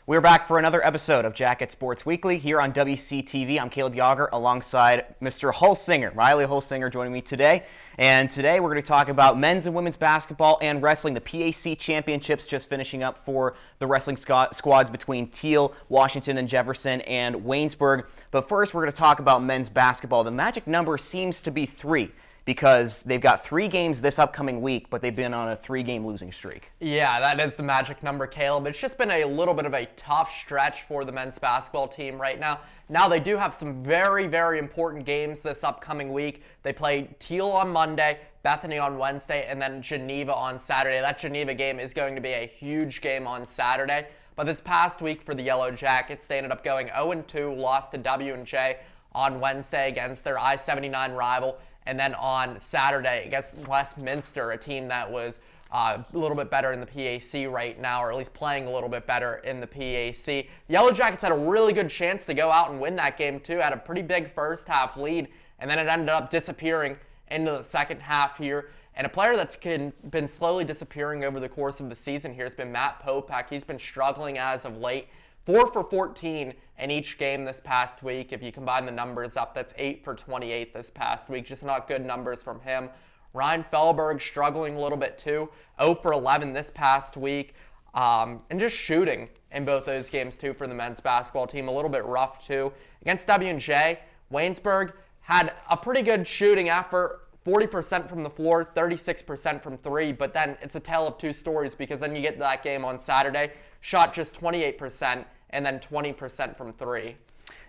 We're back for another episode of Jacket Sports Weekly here on WCTV. I'm Caleb Yager alongside Mr. Hulsinger, Riley Hulsinger, joining me today. And today we're going to talk about men's and women's basketball and wrestling. The PAC championships just finishing up for the wrestling squads between Teal, Washington and Jefferson, and Waynesburg. But first we're going to talk about men's basketball. The magic number seems to be 3. Because they've got 3 games this upcoming week, but they've been on a 3-game losing streak. Yeah, that is the magic number, Caleb. It's just been a little bit of a tough stretch for the men's basketball team right now. Now they do have some very, very important games this upcoming week. They play Teal on Monday, Bethany on Wednesday, and then Geneva on Saturday. That Geneva game is going to be a huge game on Saturday. But this past week for the Yellow Jackets, they ended up going 0-2, lost to W&J on Wednesday against their I-79 rival. And then on Saturday against Westminster, a team that was a little bit better in the PAC right now, or at least playing a little bit better in the PAC. The Yellow Jackets had a really good chance to go out and win that game too, had a pretty big first half lead, and then it ended up disappearing into the second half here. And a player that's been slowly disappearing over the course of the season here has been Matt Popek. He's been struggling as of late. 4 for 14 in each game this past week. If you combine the numbers up, that's 8 for 28 this past week. Just not good numbers from him. Ryan Fellberg struggling a little bit too. 0 for 11 this past week. And just shooting in both those games too for the men's basketball team. A little bit rough too. Against W&J, Waynesburg had a pretty good shooting effort. 40% from the floor, 36% from 3, but then it's a tale of 2 stories because then you get that game on Saturday, shot just 28% and then 20% from 3.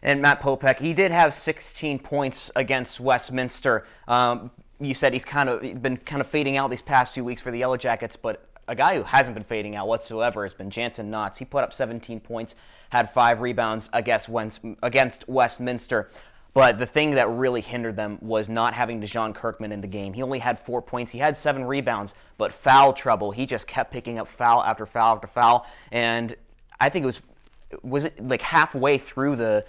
And Matt Popek, he did have 16 points against Westminster. You said he's been fading out these past few weeks for the Yellow Jackets, but a guy who hasn't been fading out whatsoever has been Jansen Knotts. He put up 17 points, had 5 rebounds against Westminster. But the thing that really hindered them was not having DeJon Kirkman in the game. He only had 4 points. He had 7 rebounds, but foul trouble. He just kept picking up foul after foul after foul. And I think was it like halfway through the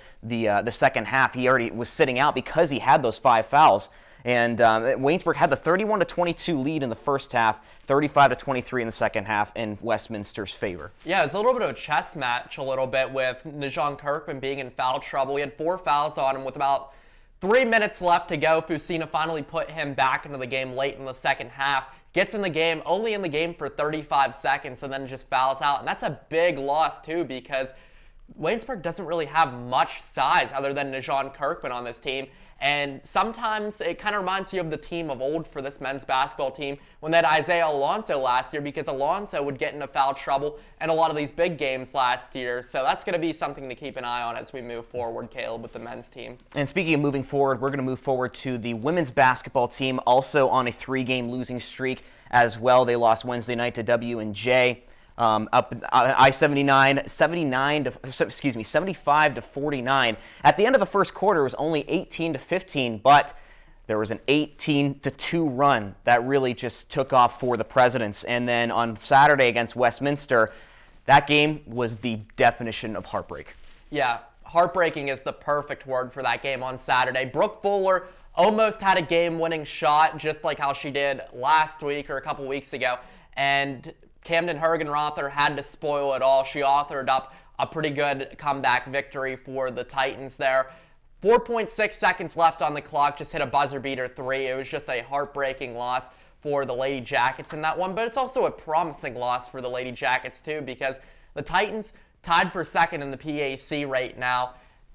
second half, he already was sitting out because he had those 5 fouls. And Waynesburg had the 31-22 lead in the first half, 35-23 in the second half in Westminster's favor. Yeah, it was a little bit of a chess match a little bit with DeJon Kirkman being in foul trouble. He had 4 fouls on him with about 3 minutes left to go. Fusina finally put him back into the game late in the second half. Gets in the game, only in the game for 35 seconds, and then just fouls out. And that's a big loss, too, because Waynesburg doesn't really have much size other than DeJon Kirkman on this team. And sometimes it kind of reminds you of the team of old for this men's basketball team when they had Isaiah Alonso last year, because Alonso would get into foul trouble in a lot of these big games last year. So that's going to be something to keep an eye on as we move forward, Caleb, with the men's team. And speaking of moving forward, we're going to move forward to the women's basketball team, also on a 3-game losing streak as well. They lost Wednesday night to W&J. Up I-79, 75-49. At the end of the first quarter, it was only 18-15, but there was an 18-2 run that really just took off for the Presidents. And then on Saturday against Westminster, that game was the definition of heartbreak. Yeah, heartbreaking is the perfect word for that game on Saturday. Brooke Fuller almost had a game-winning shot, just like how she did last week or a couple weeks ago. And Camden Hergenrother had to spoil it all. She authored up a pretty good comeback victory for the Titans there. 4.6 seconds left on the clock, just hit a buzzer beater 3. It was just a heartbreaking loss for the Lady Jackets in that one, but it's also a promising loss for the Lady Jackets too, because the Titans tied for second in the PAC right now.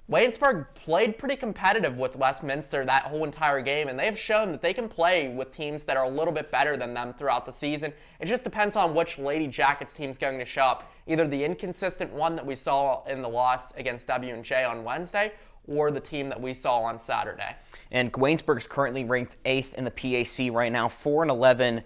Waynesburg played pretty competitive with Westminster that whole entire game, and they've shown that they can play with teams that are a little bit better than them throughout the season. It just depends on which Lady Jackets team's going to show up. Either the inconsistent one that we saw in the loss against W&J on Wednesday, or the team that we saw on Saturday. And Waynesburg is currently ranked 8th in the PAC right now, 4-11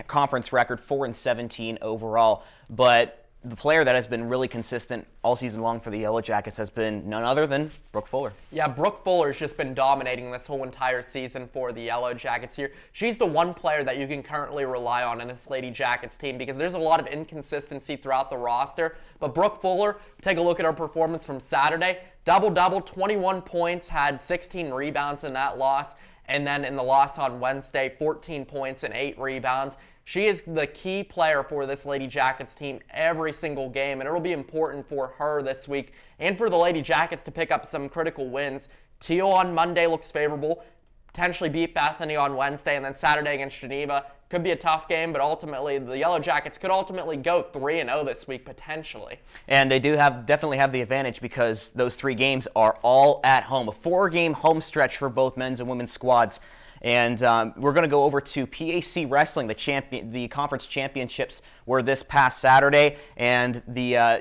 conference record, 4-17 overall. But the player that has been really consistent all season long for the Yellow Jackets has been none other than Brooke Fuller. Yeah, Brooke Fuller's just been dominating this whole entire season for the Yellow Jackets here. She's the one player that you can currently rely on in this Lady Jackets team because there's a lot of inconsistency throughout the roster. But Brooke Fuller, take a look at her performance from Saturday. Double-double, 21 points, had 16 rebounds in that loss. And then in the loss on Wednesday, 14 points and 8 rebounds. She is the key player for this Lady Jackets team every single game, and it'll be important for her this week and for the Lady Jackets to pick up some critical wins. Teal on Monday looks favorable, potentially beat Bethany on Wednesday, and then Saturday against Geneva. Could be a tough game, but ultimately the Yellow Jackets could ultimately go 3-0 this week, potentially. And they do definitely have the advantage because those 3 games are all at home. A 4-game home stretch for both men's and women's squads. And we're going to go over to PAC Wrestling. The conference championships were this past Saturday, and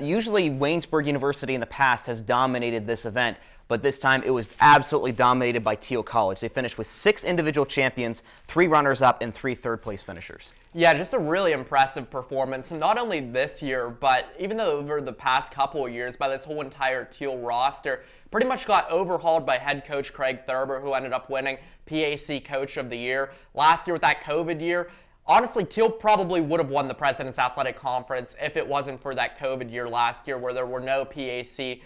usually Waynesburg University in the past has dominated this event, but this time it was absolutely dominated by Teal College. They finished with 6 individual champions, 3 runners-up, and 3 third-place finishers. Yeah, just a really impressive performance, not only this year, but even over the past couple of years by this whole entire Teal roster. Pretty much got overhauled by head coach Craig Thurber, who ended up winning PAC Coach of the Year. Last year with that COVID year, honestly, Teal probably would have won the President's Athletic Conference if it wasn't for that COVID year last year where there were no PAC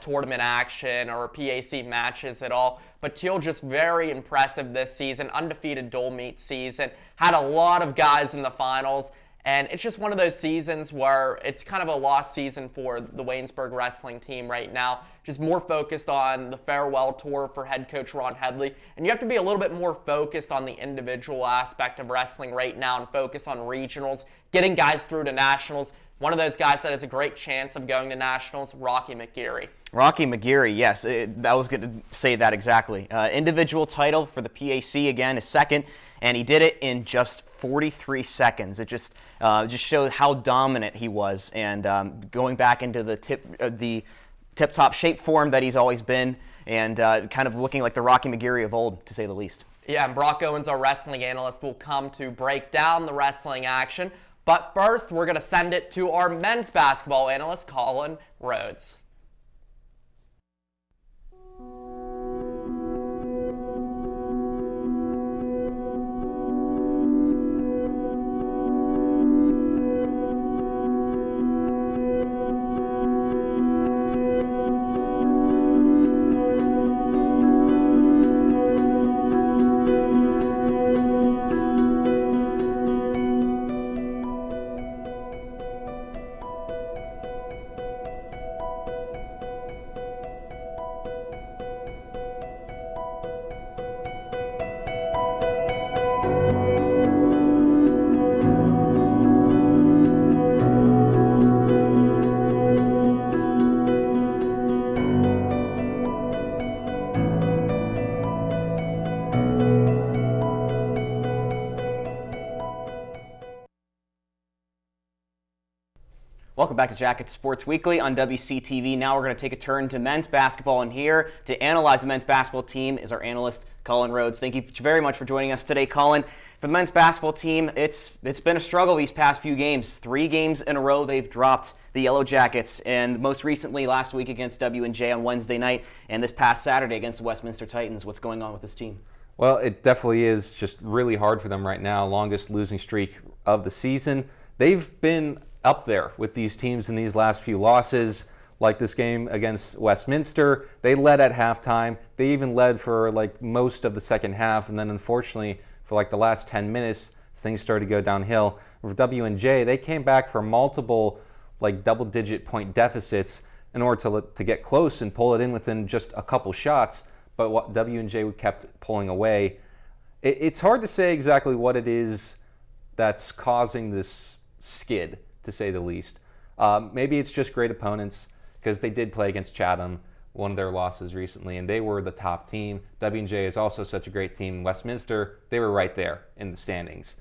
tournament action or PAC matches at all. But Teal just very impressive this season, undefeated dual meet season, had a lot of guys in the finals, and it's just one of those seasons where it's kind of a lost season for the Waynesburg wrestling team right now, just more focused on the farewell tour for head coach Ron Headley, and you have to be a little bit more focused on the individual aspect of wrestling right now and focus on regionals, getting guys through to nationals. One of those guys that has a great chance of going to nationals, Rocky McGeary. Rocky McGeary, yes, I was going to say that exactly. Individual title for the PAC again is second, and he did it in just 43 seconds. It just showed how dominant he was, and going back into the tip-top shape form that he's always been, and kind of looking like the Rocky McGeary of old, to say the least. Yeah, and Brock Owens, our wrestling analyst, will come to break down the wrestling action. But first, we're going to send it to our men's basketball analyst, Colin Rhodes. Welcome back to Jacket Sports Weekly on WCTV. Now we're going to take a turn to men's basketball, and here to analyze the men's basketball team is our analyst, Colin Rhodes. Thank you very much for joining us today, Colin. For the men's basketball team, it's been a struggle these past few games. 3 games in a row they've dropped the Yellow Jackets, and most recently last week against W&J on Wednesday night, and this past Saturday against the Westminster Titans. What's going on with this team? Well, it definitely is just really hard for them right now. Longest losing streak of the season. They've been up there with these teams in these last few losses, like this game against Westminster. They led at halftime. They even led for like most of the second half, and then unfortunately for like the last 10 minutes, things started to go downhill. For W&J, they came back for multiple like double-digit point deficits in order to get close and pull it in within just a couple shots, but what W&J kept pulling away. It's hard to say exactly what it is that's causing this skid, to say the least. Maybe it's just great opponents, because they did play against Chatham, one of their losses recently, and they were the top team. W&J is also such a great team. Westminster, they were right there in the standings.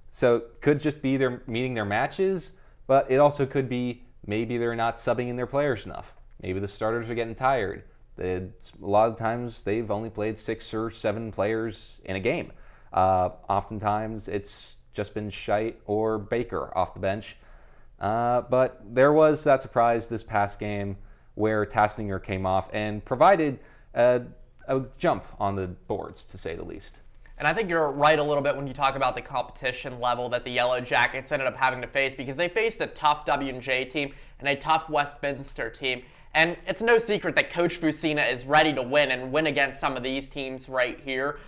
So could just be they're meeting their matches, but it also could be maybe they're not subbing in their players enough. Maybe the starters are getting tired. A lot of times they've only played 6 or 7 players in a game. Oftentimes it's just been Scheidt or Baker off the bench. But there was that surprise this past game where Tassinger came off and provided a jump on the boards, to say the least. And I think you're right a little bit when you talk about the competition level that the Yellow Jackets ended up having to face, because they faced a tough W&J team and a tough Westminster team. And it's no secret that Coach Fusina is ready to win and win against some of these teams right here.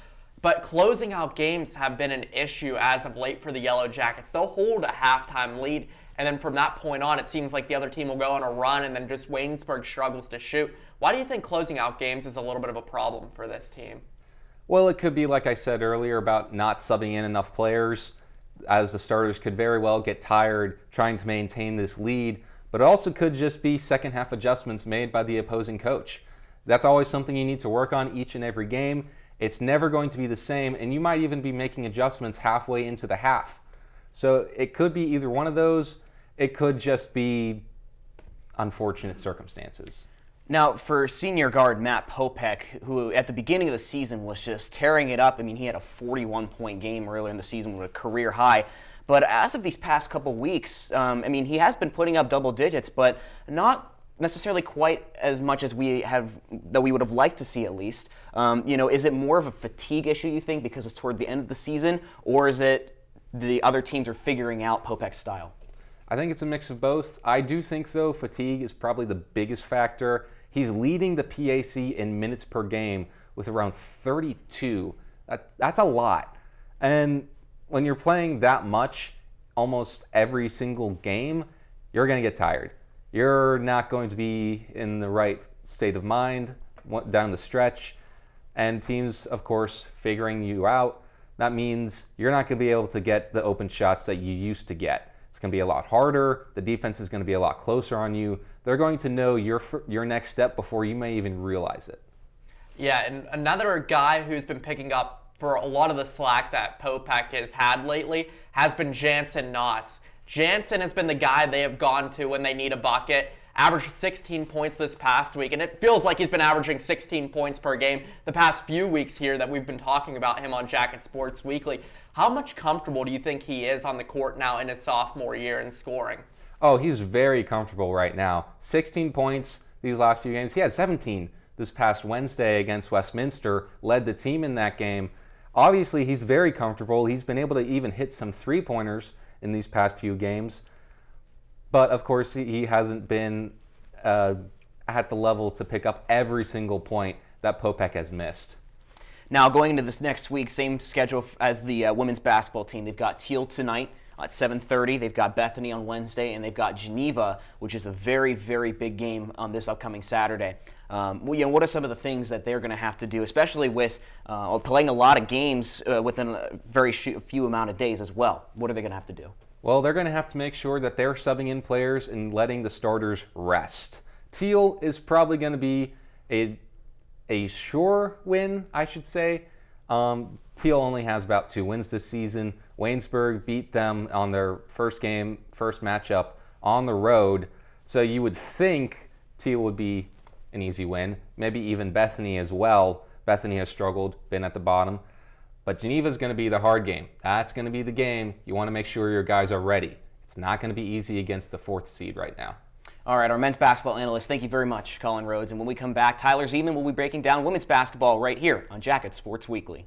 But closing out games have been an issue as of late for the Yellow Jackets. They'll hold a halftime lead, and then from that point on, it seems like the other team will go on a run, and then just Waynesburg struggles to shoot. Why do you think closing out games is a little bit of a problem for this team? Well, it could be, like I said earlier, about not subbing in enough players, as the starters could very well get tired trying to maintain this lead, but it also could just be second half adjustments made by the opposing coach. That's always something you need to work on each and every game. It's never going to be the same, and you might even be making adjustments halfway into the half. So it could be either one of those. It could just be unfortunate circumstances. Now, for senior guard Matt Popek, who at the beginning of the season was just tearing it up. I mean, he had a 41-point game earlier in the season with a career high. But as of these past couple weeks, he has been putting up double digits, but not necessarily quite as much as we would have liked to see, at least. Is it more of a fatigue issue, you think, because it's toward the end of the season, or is it the other teams are figuring out Popek's style? I think it's a mix of both. I do think, though, fatigue is probably the biggest factor. He's leading the PAC in minutes per game with around 32. That's a lot. And when you're playing that much almost every single game, you're going to get tired. You're not going to be in the right state of mind down the stretch. And teams, of course, figuring you out, that means you're not going to be able to get the open shots that you used to get. It's going to be a lot harder. The defense is going to be a lot closer on you. They're going to know your next step before you may even realize it. Yeah, and another guy who's been picking up for a lot of the slack that Popek has had lately has been Jansen Knotts. Jansen has been the guy they have gone to when they need a bucket. Averaged 16 points this past week, and it feels like he's been averaging 16 points per game the past few weeks here that we've been talking about him on Jacket Sports Weekly. How much comfortable do you think he is on the court now in his sophomore year in scoring? Oh, he's very comfortable right now. 16 points these last few games. He had 17 this past Wednesday against Westminster, led the team in that game. Obviously, he's very comfortable. He's been able to even hit some three-pointers in these past few games. But, of course, he hasn't been at the level to pick up every single point that Popek has missed. Now, going into this next week, same schedule as the women's basketball team. They've got Teal tonight at 7:30. They've got Bethany on Wednesday, and they've got Geneva, which is a very, very big game on this upcoming Saturday. What are some of the things that they're going to have to do, especially with playing a lot of games within a very few amount of days as well? What are they going to have to do? Well, they're going to have to make sure that they're subbing in players and letting the starters rest. Teal is probably going to be a sure win, I should say. Teal only has about 2 wins this season. Waynesburg beat them on their first matchup on the road. So you would think Teal would be an easy win. Maybe even Bethany as well. Bethany has struggled, been at the bottom. But Geneva is going to be the hard game. That's going to be the game. You want to make sure your guys are ready. It's not going to be easy against the 4th seed right now. All right, our men's basketball analyst, thank you very much, Colin Rhodes. And when we come back, Tyler Zeman will be breaking down women's basketball right here on Jacket Sports Weekly.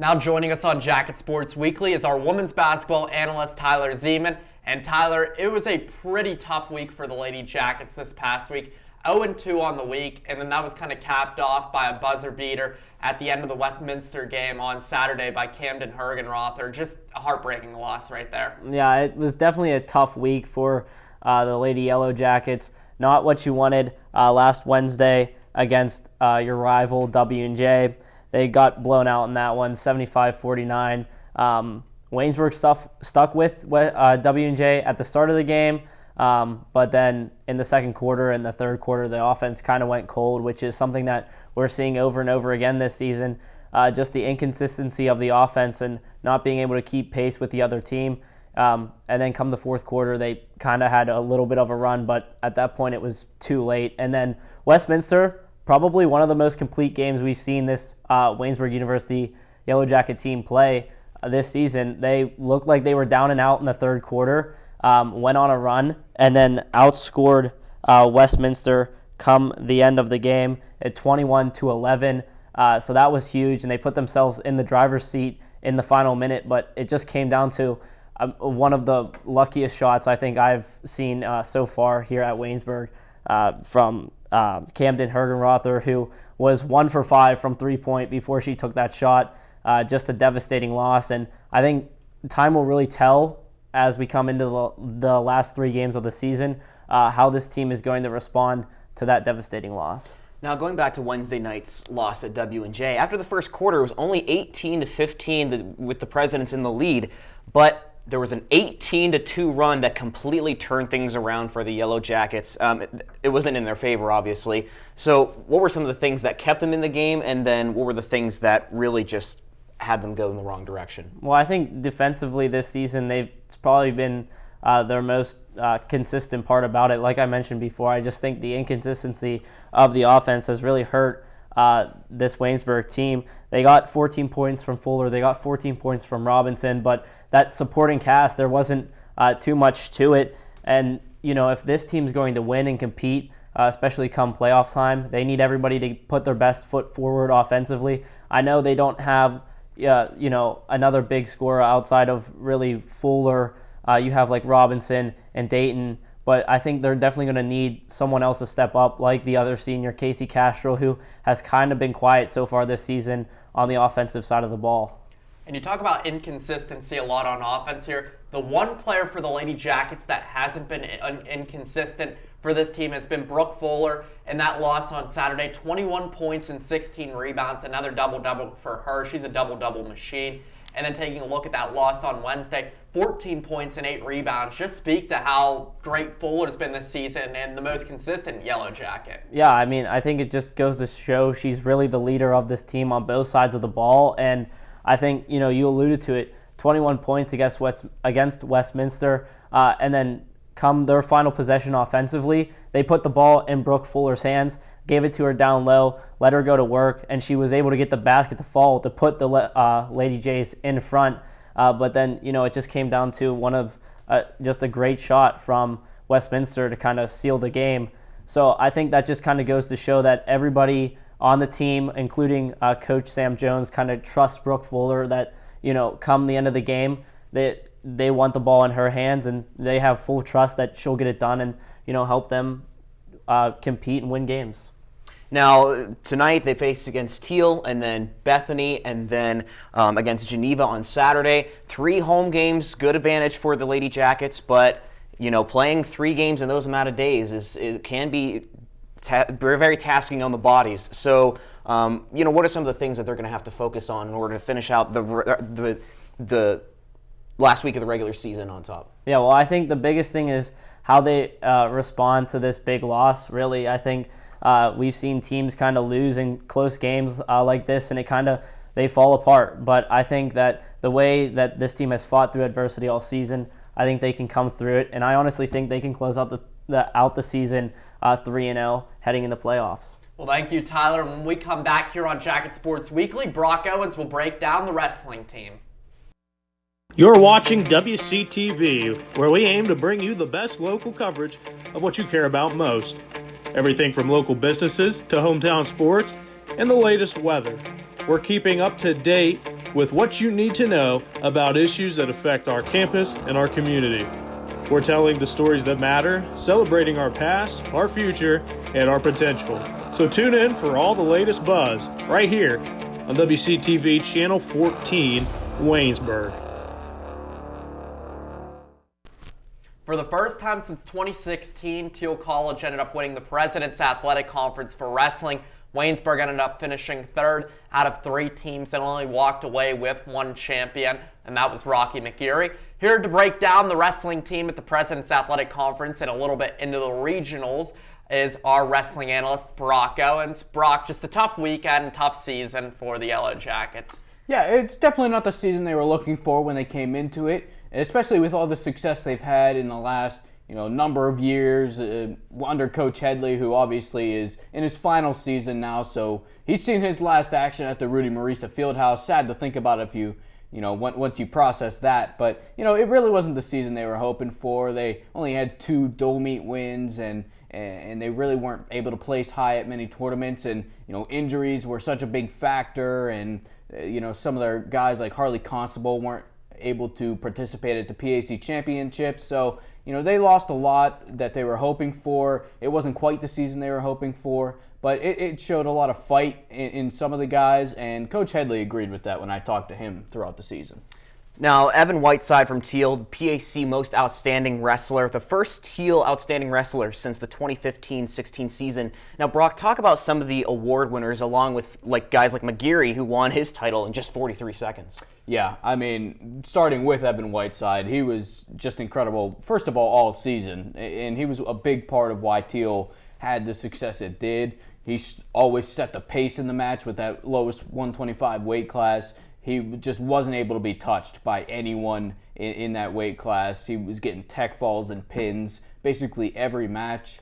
Now joining us on Jacket Sports Weekly is our women's basketball analyst, Tyler Zeman. And Tyler, it was a pretty tough week for the Lady Jackets this past week. 0-2 on the week, and then that was kind of capped off by a buzzer beater at the end of the Westminster game on Saturday by Camden Hergenrother. Just a heartbreaking loss right there. Yeah, it was definitely a tough week for the Lady Yellow Jackets. Not what you wanted last Wednesday. against your rival W&J. They got blown out in that one, 75-49. Waynesburg stuck with W&J at the start of the game, but then in the second quarter and the third quarter, the offense kind of went cold, which is something that we're seeing over and over again this season. Just the inconsistency of the offense and not being able to keep pace with the other team. And then come the fourth quarter, they kind of had a little bit of a run, but at that point it was too late. And then Westminster, probably one of the most complete games we've seen this Waynesburg University Yellow Jacket team play this season. They looked like they were down and out in the third quarter, went on a run, and then outscored Westminster come the end of the game at 21-11. So that was huge, and they put themselves in the driver's seat in the final minute, but it just came down to one of the luckiest shots I think I've seen so far here at Waynesburg from Camden Hergenrother, who was 1 for 5 from three-point before she took that shot. Just a devastating loss, and I think time will really tell as we come into the last 3 games of the season how this team is going to respond to that devastating loss. Now, going back to Wednesday night's loss at W&J, after the first quarter, it was only 18-15 with the Presidents in the lead, but there was an 18-2 run that completely turned things around for the Yellow Jackets. It wasn't in their favor, obviously. So what were some of the things that kept them in the game, and then what were the things that really just had them go in the wrong direction? Well, I think defensively this season, it's probably been their most consistent part about it. Like I mentioned before, I just think the inconsistency of the offense has really hurt this Waynesburg team. They got 14 points from Fuller. They got 14 points from Robinson, but that supporting cast, there wasn't too much to it. And, if this team's going to win and compete, especially come playoff time, they need everybody to put their best foot forward offensively. I know they don't have, another big scorer outside of really Fuller. You have like Robinson and Dayton, but I think they're definitely going to need someone else to step up, like the other senior, Casey Castro, who has kind of been quiet so far this season on the offensive side of the ball. And you talk about inconsistency a lot on offense here. The one player for the Lady Jackets that hasn't been inconsistent for this team has been Brooke Fuller, and that loss on Saturday, 21 points and 16 rebounds, another double-double for her. She's a double-double machine. And then taking a look at that loss on Wednesday, 14 points and 8 rebounds. Just speak to how great Fuller's been this season and the most consistent Yellow Jacket. Yeah, I think it just goes to show she's really the leader of this team on both sides of the ball. And I think, you alluded to it, 21 points against Westminster. And then come their final possession offensively, they put the ball in Brooke Fuller's hands, gave it to her down low, let her go to work, and she was able to get the basket to fall to put the Lady Jays in front. But then, it just came down to one of just a great shot from Westminster to kind of seal the game. So I think that just kind of goes to show that everybody on the team, including Coach Sam Jones, kind of trusts Brooke Fuller that, come the end of the game, they want the ball in her hands, and they have full trust that she'll get it done and, help them compete and win games. Now, tonight they face against Teal and then Bethany and then against Geneva on Saturday. 3 home games, good advantage for the Lady Jackets, but, playing 3 games in those amount of days can be very tasking on the bodies. So, what are some of the things that they're going to have to focus on in order to finish out the last week of the regular season on top? Yeah, well, I think the biggest thing is how they respond to this big loss. Really, I think we've seen teams kind of lose in close games like this, and they fall apart. But I think that the way that this team has fought through adversity all season, I think they can come through it, and I honestly think they can close out the season 3-0 heading into playoffs. Well, thank you, Tyler. When we come back here on Jacket Sports Weekly, Brock Owens will break down the wrestling team. You're watching WCTV, where we aim to bring you the best local coverage of what you care about most. Everything from local businesses to hometown sports and the latest weather. We're keeping up to date with what you need to know about issues that affect our campus and our community. We're telling the stories that matter, celebrating our past, our future, and our potential. So tune in for all the latest buzz right here on WCTV Channel 14, Waynesburg. For the first time since 2016, Teal College ended up winning the President's Athletic Conference for wrestling. Waynesburg ended up finishing third out of 3 teams and only walked away with 1 champion, and that was Rocky McGeary. Here to break down the wrestling team at the President's Athletic Conference and a little bit into the regionals is our wrestling analyst, Brock Owens. Brock, just a tough weekend, tough season for the Yellow Jackets. Yeah, it's definitely not the season they were looking for when they came into it, especially with all the success they've had in the last number of years under Coach Headley, who obviously is in his final season now. So he's seen his last action at the Rudy Marisa Fieldhouse. Sad to think about if once you process that. But, it really wasn't the season they were hoping for. They only had 2 dual meet wins, and they really weren't able to place high at many tournaments. And, injuries were such a big factor. And, some of their guys like Harley Constable weren't able to participate at the PAC Championships. So, they lost a lot that they were hoping for. It wasn't quite the season they were hoping for, but it showed a lot of fight in some of the guys, and Coach Headley agreed with that when I talked to him throughout the season. Now, Evan Whiteside from Teal, PAC Most Outstanding Wrestler, the first Teal Outstanding Wrestler since the 2015-16 season. Now, Brock, talk about some of the award winners along with guys like McGeary, who won his title in just 43 seconds. Yeah, I mean, starting with Evan Whiteside, he was just incredible, first of all season, and he was a big part of why Teal had the success it did. He always set the pace in the match with that lowest 125 weight class. He just wasn't able to be touched by anyone in that weight class. He was getting tech falls and pins basically every match.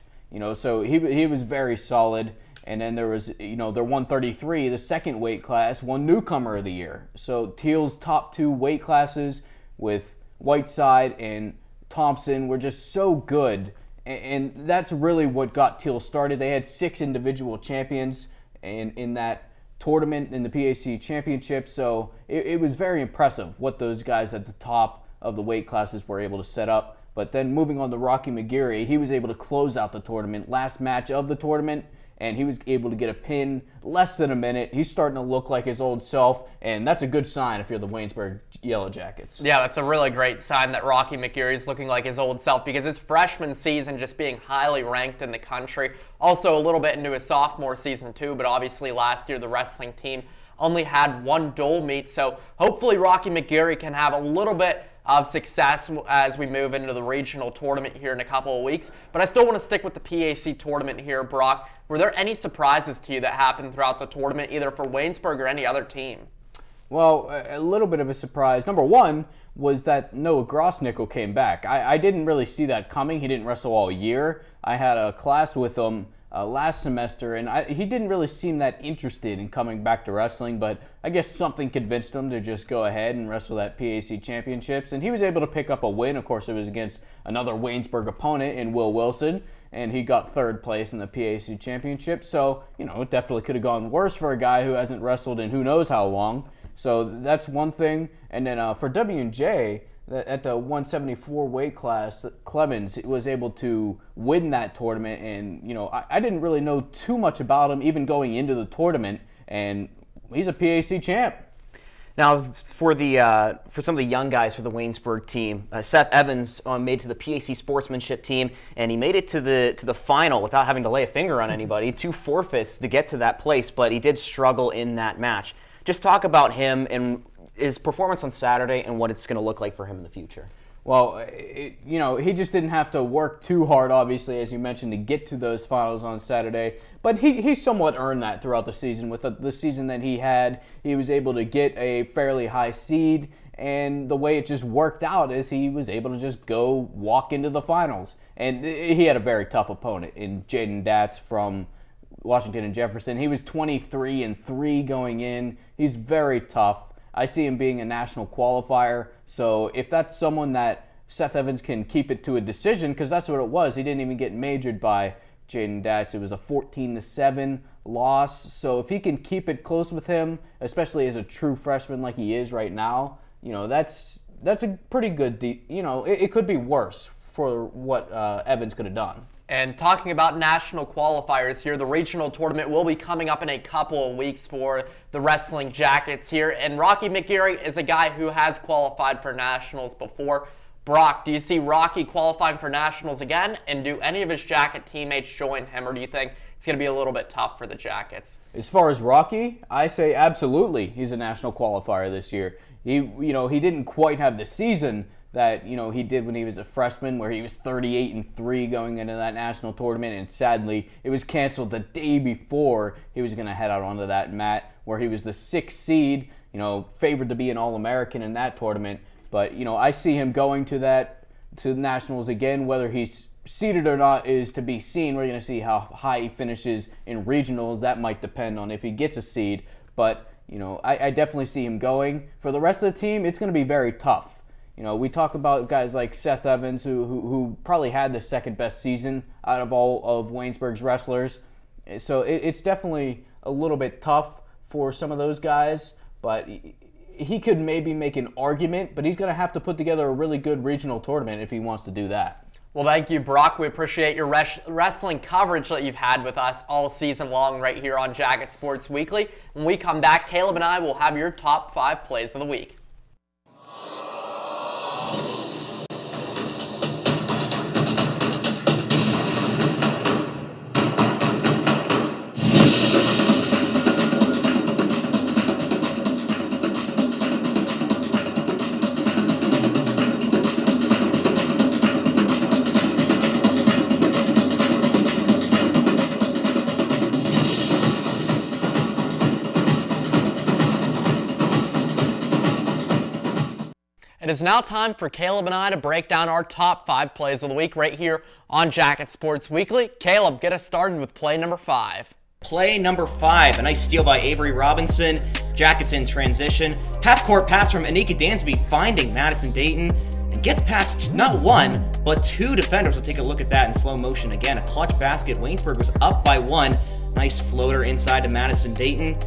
So he was very solid. And then there was, their 133, the second weight class, won Newcomer of the Year. So Teal's top 2 weight classes with Whiteside and Thompson were just so good. And that's really what got Teal started. They had 6 individual champions in that tournament in the PAC Championship. So it was very impressive what those guys at the top of the weight classes were able to set up. But then moving on to Rocky McGeary, he was able to close out the tournament, last match of the tournament, and he was able to get a pin less than a minute. He's starting to look like his old self, and that's a good sign if you're the Waynesburg Yellow Jackets. Yeah, that's a really great sign that Rocky McGeary is looking like his old self, because his freshman season just being highly ranked in the country, also a little bit into his sophomore season too, but obviously last year the wrestling team only had 1 dual meet, so hopefully Rocky McGeary can have a little bit of success as we move into the regional tournament here in a couple of weeks. But I still want to stick with the PAC tournament here, Brock. Were there any surprises to you that happened throughout the tournament, either for Waynesburg or any other team? Well, a little bit of a surprise. Number one was that Noah Grossnickel came back. I didn't really see that coming. He didn't wrestle all year. I had a class with him last semester, and he didn't really seem that interested in coming back to wrestling, but I guess something convinced him to just go ahead and wrestle that PAC Championships, and he was able to pick up a win. Of course, it was against another Waynesburg opponent in Will Wilson, and he got 3rd place in the PAC Championship, so, it definitely could have gone worse for a guy who hasn't wrestled in who knows how long. So that's one thing. And then for W&J, at the 174 weight class, Clemens was able to win that tournament, and I didn't really know too much about him even going into the tournament, and he's a PAC champ. Now, for some of the young guys for the Waynesburg team, Seth Evans made to the PAC sportsmanship team, and he made it to the final without having to lay a finger on anybody. 2 forfeits to get to that place, but he did struggle in that match. Just talk about him and his performance on Saturday and what it's going to look like for him in the future. Well, he just didn't have to work too hard, obviously, as you mentioned, to get to those finals on Saturday. But he somewhat earned that throughout the season. With the season that he had, he was able to get a fairly high seed. And the way it just worked out is he was able to just go walk into the finals. And he had a very tough opponent in Jaden Datz from Washington and Jefferson. He was 23-3 going in. He's very tough. I see him being a national qualifier. So if that's someone that Seth Evans can keep it to a decision, because that's what it was. He didn't even get majored by Jaden Datz. It was a 14-7 loss. So if he can keep it close with him, especially as a true freshman like he is right now, that's a pretty good. It could be worse for what Evans could have done. And talking about national qualifiers here, the regional tournament will be coming up in a couple of weeks for the Wrestling Jackets here. And Rocky McGeary is a guy who has qualified for nationals before. Brock, do you see Rocky qualifying for Nationals again? And do any of his Jacket teammates join him? Or do you think it's going to be a little bit tough for the Jackets? As far as Rocky, I say absolutely he's a national qualifier this year. He didn't quite have the season that he did when he was a freshman, where he was 38-3 going into that national tournament, and sadly it was canceled the day before he was going to head out onto that mat, where he was the 6th seed, favored to be an All-American in that tournament. But I see him going to nationals again. Whether he's seeded or not is to be seen. We're going to see how high he finishes in regionals. That might depend on if he gets a seed. But I definitely see him going. For the rest of the team, it's going to be very tough. We talk about guys like Seth Evans, who probably had the second best season out of all of Waynesburg's wrestlers. So it's definitely a little bit tough for some of those guys, but he could maybe make an argument, but he's going to have to put together a really good regional tournament if he wants to do that. Well, thank you, Brock. We appreciate your wrestling coverage that you've had with us all season long right here on Jacket Sports Weekly. When we come back, Caleb and I will have your top 5 plays of the week. It is now time for Caleb and I to break down our top 5 plays of the week right here on Jacket Sports Weekly. Caleb, get us started with play number 5. Play number 5, a nice steal by Avery Robinson. Jackets in transition. Half-court pass from Anika Dansby finding Madison Dayton. And gets past not 1, but 2 defenders. We'll take a look at that in slow motion again. A clutch basket. Waynesburg was up by 1. Nice floater inside to Madison Dayton.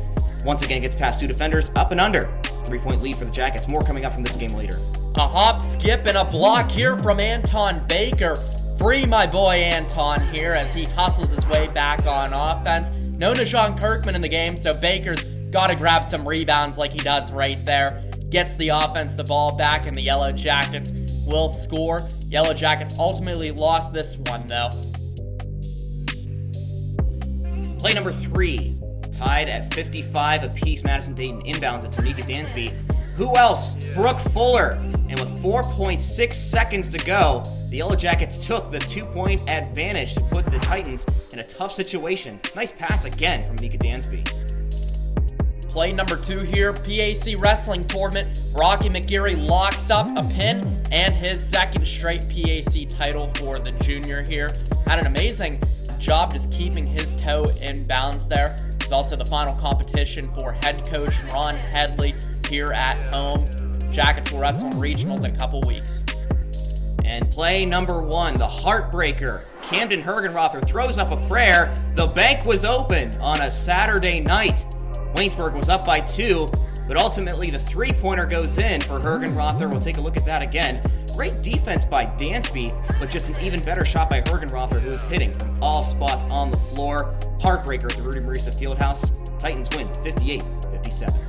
Once again gets past 2 defenders. Up and under. 3-point lead for the Jackets. More coming up from this game later. A hop, skip, and a block here from Anton Baker. Free my boy Anton here as he hustles his way back on offense. No Najon Kirkman in the game, so Baker's got to grab some rebounds like he does right there. Gets the offense the ball back, and the Yellow Jackets will score. Yellow Jackets ultimately lost this one, though. Play number 3. Tied at 55 apiece. Madison Dayton inbounds at Tonika Dansby. Who else? Brooke Fuller. And with 4.6 seconds to go, the Yellow Jackets took the 2-point advantage to put the Titans in a tough situation. Nice pass again from Nika Dansby. Play number 2 here, PAC Wrestling Tournament. Rocky McGeary locks up a pin and his second straight PAC title for the junior here. Had an amazing job just keeping his toe in bounds there. It's also the final competition for head coach Ron Headley here at home. Jackets will wrestle in regionals in a couple weeks. And play number 1, the heartbreaker. Camden Hergenrother throws up a prayer. The bank was open on a Saturday night. Waynesburg was up by 2, but ultimately the 3-pointer goes in for Hergenrother. We'll take a look at that again. Great defense by Dansby, but just an even better shot by Hergenrother, who is hitting from all spots on the floor. Heartbreaker at the Rudy Marisa Fieldhouse. Titans win 58-57.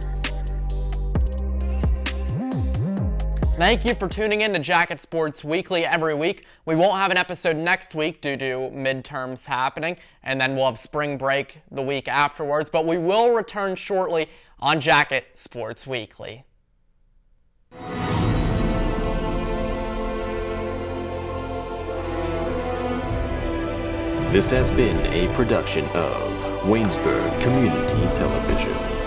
Thank you for tuning in to Jacket Sports Weekly every week. We won't have an episode next week due to midterms happening, and then we'll have spring break the week afterwards, but we will return shortly on Jacket Sports Weekly. This has been a production of Waynesburg Community Television.